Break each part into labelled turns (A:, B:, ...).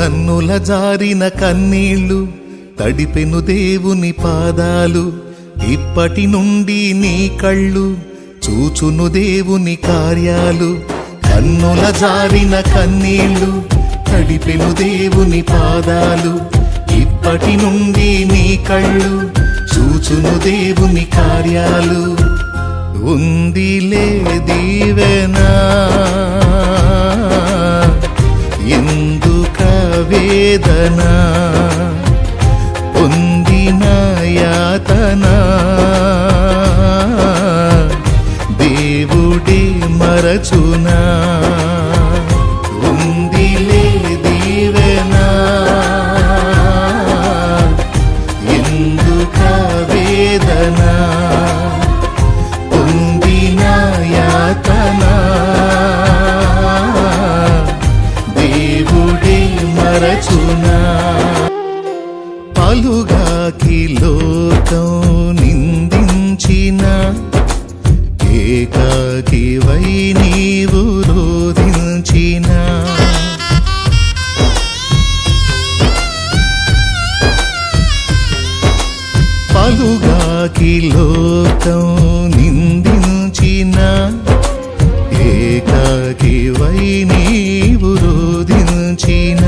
A: కన్నుల జారిన కన్నీళ్లు తడిపెను దేవుని పాదాలు, ఇప్పటి నుండి నీ కళ్ళు చూచును దేవుని కార్యాలు. కన్నుల జారిన కన్నీళ్లు తడిపెను దేవుని పాదాలు, ఇప్పటి నుండి నీ కళ్ళు చూచును దేవుని కార్యాలు. ఉందిలే దీవెనా ఎందుక వేదన, పొందిన యాతన దేవుడే మరచునా. ఉందిలే దీవెనా ఎందుక వేదన, పొందిన యాతన దేవుడే మరచునా. పలుగాకి లోకం నిందించిన, ఏకాకివై నీవు రోధించిన. పలుగాకి లోకం నిందించిన, ఏకాకివై నీవు రోధించిన.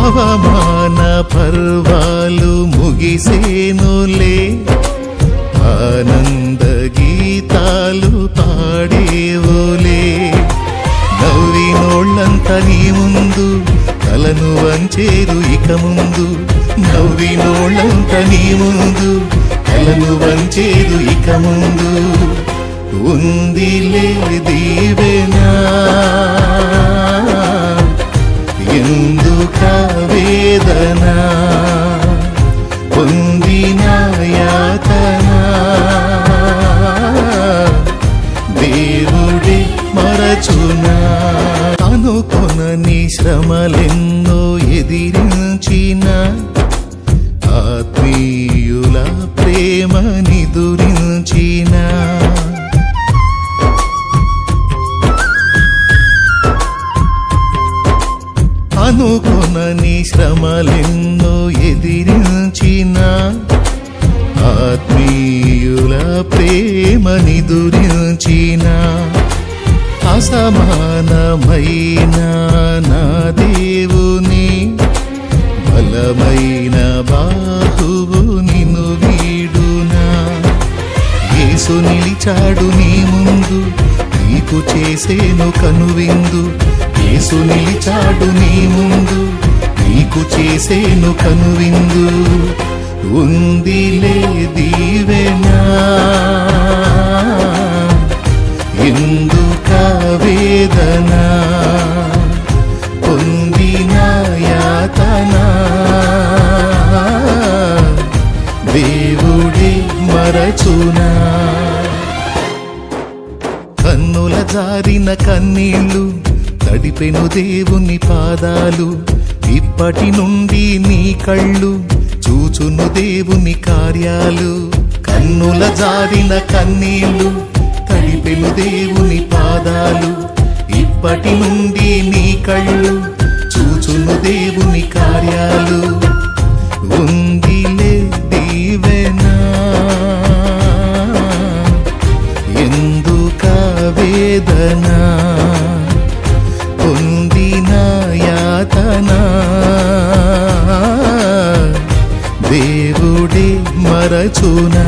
A: అవమాన పర్వాలు ముగిసేనులే, ఆనంద గీతాలు పాడేవులే. నవ్వినోళ్ళంత నీ ముందు తలను వంచేరు ఇక ముందు, నవ్వినోళ్ళంత నీ ముందు తలను వంచేరు ఇక ముందు. ఉందిలే దీవెనా ఎందుక వేదన, పొందిన యాతన దేవుడే మరచునా. అనుకొనని శ్రమలెన్నో ఎదిరించిన, ఆత్మీయుల ప్రేమని దురించిన. అనుకొనని శ్రమలెన్నో ఎదిరించిన, ఆత్మీయుల ప్రేమని దురించిన. అసమానమైన నా దేవుని బలమైన బాహువు నిన్ను వీడునా. యేసు నిలిచాడు నీ ముందు, నీకు చేసేను కనువిందు. యేసు నిలిచాడు నీ ముందు, నీకు చేసేను కనువిందు. ఉందిలే దీవెనా ఎందుక వేదన, పొందిన యాతన దేవుడే మరచునా. కన్నుల జారిన కన్నీళ్లు తడిపెను దేవుని పాదాలు, ఇప్పటి నుండి నీ కళ్ళు చూచును దేవుని కార్యాలు. కన్నుల జారిన కన్నీళ్లు తడిపెను దేవుని పాదాలు, ఇప్పటి నుండి నీ కళ్ళు చూచును దేవుని కార్యాలు. ఉందిలే దీవెనా ఎందుక వేదన, పొందిన యాతన దేవుడే మరచునా.